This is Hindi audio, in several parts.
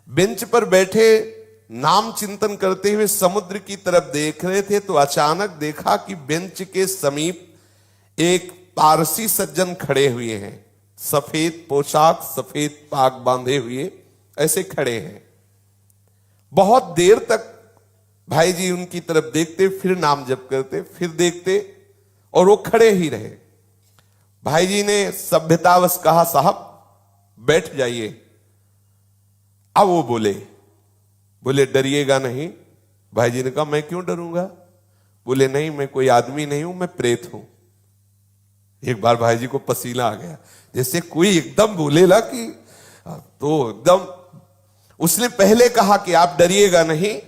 बेंच पर बैठे नाम चिंतन करते हुए समुद्र की तरफ देख रहे थे तो अचानक देखा कि बेंच के समीप एक पारसी सज्जन खड़े हुए हैं। सफेद पोशाक, सफेद पाग बांधे हुए ऐसे खड़े हैं। बहुत देर तक भाई जी उनकी तरफ देखते, फिर नाम जप करते, फिर देखते और वो खड़े ही रहे। भाई जी ने सभ्यतावश कहा, साहब बैठ जाइए। अब वो बोले डरिएगा नहीं। भाई जी ने कहा, मैं क्यों डरूंगा? बोले नहीं, मैं कोई आदमी नहीं हूं, मैं प्रेत हूं। एक बार भाई जी को पसीना आ गया, जैसे कोई एकदम बोलेला कि तो एकदम। उसने पहले कहा कि आप डरिएगा नहीं,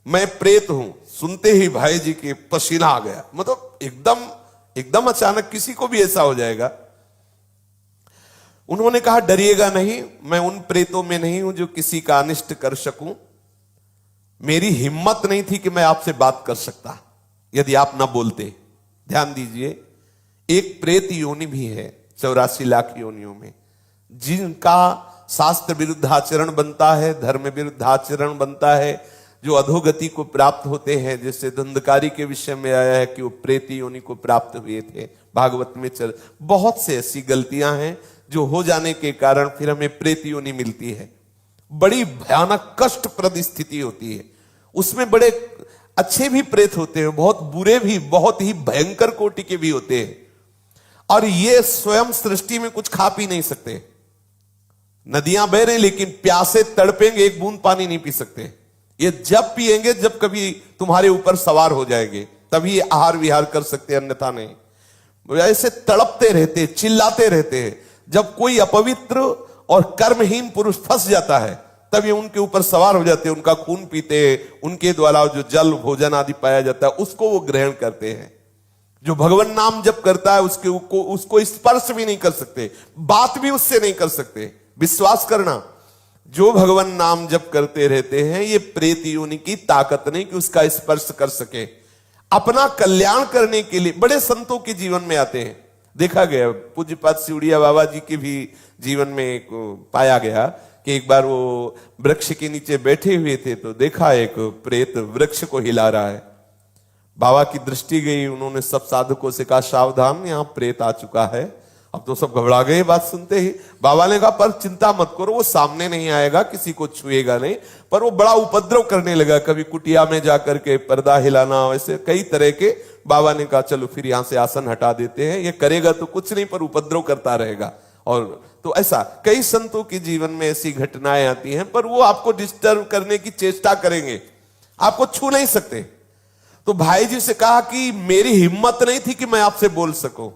मैं प्रेत हूं। सुनते ही भाई जी के पसीना आ गया। मतलब एकदम अचानक किसी को भी ऐसा हो जाएगा। उन्होंने कहा, डरिएगा नहीं, मैं उन प्रेतों में नहीं हूं जो किसी का अनिष्ट कर सकूं। मेरी हिम्मत नहीं थी कि मैं आपसे बात कर सकता यदि आप ना बोलते। ध्यान दीजिए, एक प्रेत योनि भी है 84 लाख योनियों में, जिनका शास्त्र विरुद्ध आचरण बनता है, धर्म विरुद्ध आचरण बनता है, जो अधोगति को प्राप्त होते हैं। जैसे धुंधकारी के विषय में आया है कि वो प्रेत योनि को प्राप्त हुए थे, भागवत में बहुत से ऐसी गलतियां हैं जो हो जाने के कारण फिर हमें प्रेत योनि मिलती है। बड़ी भयानक कष्टप्रद स्थिति होती है। उसमें बड़े अच्छे भी प्रेत होते हैं, बहुत बुरे भी, बहुत ही भयंकर कोटि के भी होते हैं। और ये स्वयं सृष्टि में कुछ खा पी नहीं सकते। नदियां बह रही लेकिन प्यासे तड़पेंगे, एक बूंद पानी नहीं पी सकते। ये जब पिएंगे जब कभी तुम्हारे ऊपर सवार हो जाएंगे, तभी आहार विहार कर सकते, अन्यथा नहीं। ऐसे तड़पते रहते, चिल्लाते रहते हैं। जब कोई अपवित्र और कर्महीन पुरुष फंस जाता है तब ये उनके ऊपर सवार हो जाते हैं, उनका खून पीते हैं, उनके द्वारा जो जल भोजन आदि पाया जाता है उसको वो ग्रहण करते हैं। जो भगवान नाम जप करता है उसको स्पर्श भी नहीं कर सकते, बात भी उससे नहीं कर सकते। विश्वास करना, जो भगवान नाम जप करते रहते हैं, ये प्रेत योनि की ताकत नहीं कि उसका स्पर्श कर सके। अपना कल्याण करने के लिए बड़े संतों के जीवन में आते हैं। देखा गया पूज्यपाद सिउड़िया बाबा जी के भी जीवन में पाया गया कि एक बार वो वृक्ष के नीचे बैठे हुए थे तो देखा एक प्रेत वृक्ष को हिला रहा है। बाबा की दृष्टि गई, उन्होंने सब साधकों से कहा, सावधान, यहां प्रेत आ चुका है। अब तो सब घबरा गए बात सुनते ही। बाबा ने कहा, पर चिंता मत करो, वो सामने नहीं आएगा, किसी को छुएगा नहीं। पर वो बड़ा उपद्रव करने लगा, कभी कुटिया में जाकर के पर्दा हिलाना, ऐसे कई तरह के। बाबा ने कहा, चलो फिर यहां से आसन हटा देते हैं, ये करेगा तो कुछ नहीं पर उपद्रव करता रहेगा। और तो ऐसा कई संतों के जीवन में ऐसी घटनाएं आती हैं, पर वो आपको डिस्टर्ब करने की चेष्टा करेंगे, आपको छू नहीं सकते। तो भाई जी से कहा कि मेरी हिम्मत नहीं थी कि मैं आपसे बोल सकूं,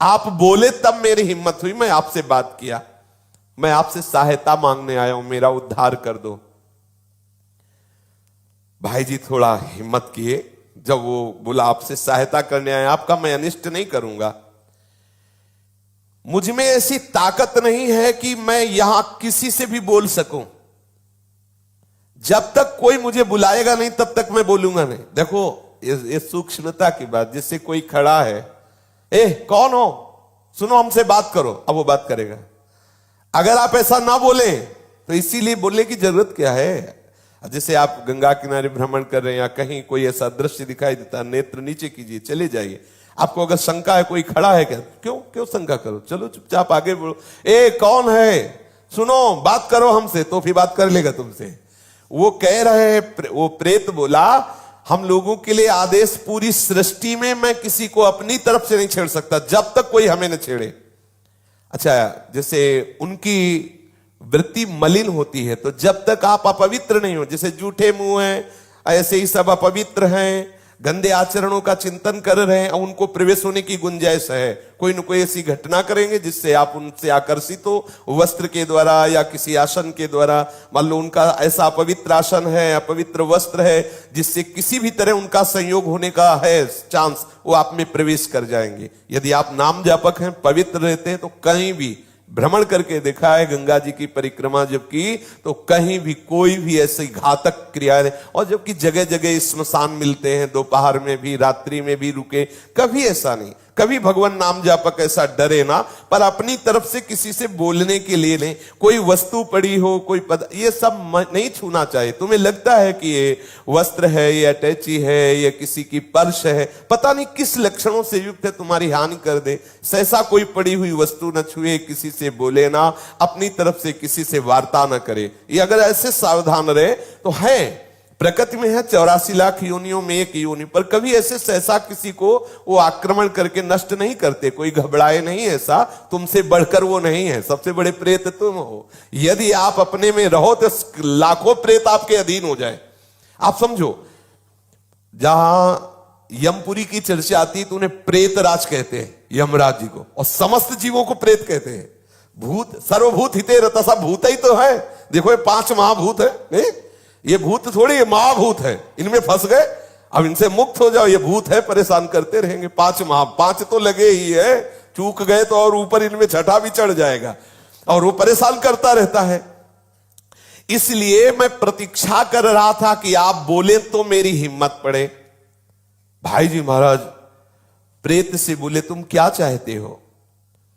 आप बोले तब मेरी हिम्मत हुई, मैं आपसे बात किया। मैं आपसे सहायता मांगने आया हूं, मेरा उद्धार कर दो। भाई जी थोड़ा हिम्मत किए, जब वो बोला आपसे सहायता करने आया, आपका मैं अनिष्ट नहीं करूंगा। मुझ में ऐसी ताकत नहीं है कि मैं यहां किसी से भी बोल सकूं। जब तक कोई मुझे बुलाएगा नहीं तब तक मैं बोलूंगा नहीं। देखो ये सूक्ष्मता की बात। जैसे कोई खड़ा है, कौन हो, सुनो हमसे बात करो, अब वो बात करेगा। अगर आप ऐसा ना बोले तो इसीलिए बोलने की जरूरत क्या है। जैसे आप गंगा किनारे भ्रमण कर रहे हैं या कहीं कोई ऐसा दृश्य दिखाई देता, नेत्र नीचे कीजिए, चले जाइए। आपको अगर शंका है कोई खड़ा है क्या, क्यों शंका करो, चलो चुपचाप आगे बढ़ो। कौन है, सुनो बात करो हमसे, तो फिर बात कर लेगा तुमसे। वो कह रहे हैं, वो प्रेत बोला, हम लोगों के लिए आदेश, पूरी सृष्टि में मैं किसी को अपनी तरफ से नहीं छेड़ सकता जब तक कोई हमें न छेड़े। अच्छा, जैसे उनकी वृत्ति मलिन होती है, तो जब तक आप अपवित्र नहीं हो, जैसे जूठे मुंह हैं, ऐसे ही सब अपवित्र हैं, गंदे आचरणों का चिंतन कर रहे हैं, उनको प्रवेश होने की गुंजाइश है। कोई न कोई ऐसी घटना करेंगे जिससे आप उनसे आकर्षित हो, वस्त्र के द्वारा या किसी आसन के द्वारा। मान लो उनका ऐसा अपवित्र आसन है, अपवित्र वस्त्र है, जिससे किसी भी तरह उनका संयोग होने का है चांस, वो आप में प्रवेश कर जाएंगे। यदि आप नाम जापक हैं, पवित्र रहते हैं, तो कहीं भी भ्रमण करके देखा है, गंगा जी की परिक्रमा जब की तो कहीं भी कोई भी ऐसी घातक क्रिया नहीं। और जबकि जगह जगह स्मशान मिलते हैं, दोपहर में भी, रात्रि में भी रुके, कभी ऐसा नहीं। कभी भगवान नाम जापक ऐसा डरे ना, पर अपनी तरफ से किसी से बोलने के लिए नहीं। कोई वस्तु पड़ी हो, कोई पद, ये सब नहीं छूना चाहिए। तुम्हें लगता है कि ये वस्त्र है, ये अटैची है, ये किसी की पर्स है, पता नहीं किस लक्षणों से युक्त है, तुम्हारी हानि कर दे, ऐसा कोई पड़ी हुई वस्तु न छुए, किसी से बोले ना, अपनी तरफ से किसी से वार्ता न करे। ये अगर ऐसे सावधान रहे तो है, प्रकृति में है 84 लाख योनियों में एक योनि, पर कभी ऐसे सहसा किसी को वो आक्रमण करके नष्ट नहीं करते, कोई घबराए नहीं, ऐसा तुमसे बढ़कर वो नहीं है। सबसे बड़े प्रेत तुम हो। यदि आप अपने में रहो तो लाखों प्रेत आपके अधीन हो जाए। आप समझो, जहां यमपुरी की चर्चा आती है तो उन्हें प्रेतराज कहते हैं, यमराज जी को, और समस्त जीवों को प्रेत कहते हैं। भूत सर्वभूत हिते रतसा, भूत ही तो है। देखो ये 5 महाभूत है, नहीं ये भूत थोड़ी, ये महाभूत है, इनमें फंस गए, अब इनसे मुक्त हो जाओ। ये भूत है, परेशान करते रहेंगे। 5 तो लगे ही है, चूक गए तो और ऊपर इनमें छठा भी चढ़ जाएगा, और वो परेशान करता रहता है। इसलिए मैं प्रतीक्षा कर रहा था कि आप बोले तो मेरी हिम्मत पड़े। भाई जी महाराज प्रेत से बोले, तुम क्या चाहते हो?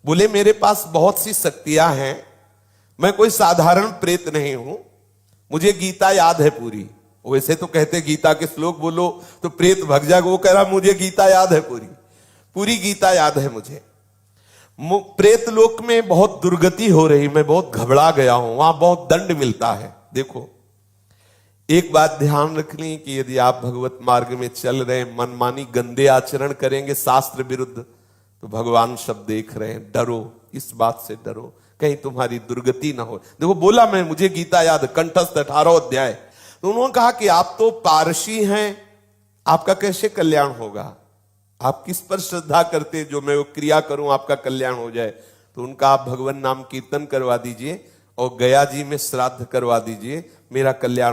बोले, मेरे पास बहुत सी शक्तियां हैं, मैं कोई साधारण प्रेत नहीं हूं, मुझे गीता याद है पूरी। वैसे तो कहते गीता के श्लोक बोलो तो प्रेत भग जाएगा, वो कह रहा मुझे गीता याद है पूरी, पूरी गीता याद है मुझे। प्रेत लोक में बहुत दुर्गति हो रही, मैं बहुत घबरा गया हूं, वहां बहुत दंड मिलता है। देखो एक बात ध्यान रखनी कि यदि आप भगवत मार्ग में चल रहे हैं, मनमानी गंदे आचरण करेंगे शास्त्र विरुद्ध, तो भगवान सब देख रहे हैं। डरो, इस बात से डरो कहीं तुम्हारी दुर्गति ना हो। देखो बोला मैं, मुझे गीता याद, कंठस्थ 18 अध्याय। तो उन्होंने कहा कि आप तो पारसी हैं, आपका कैसे कल्याण होगा? आप किस पर श्रद्धा करते जो मैं वो क्रिया करूं आपका कल्याण हो जाए? तो उनका आप भगवान नाम कीर्तन करवा दीजिए और गया जी में श्राद्ध करवा दीजिए, मेरा कल्याण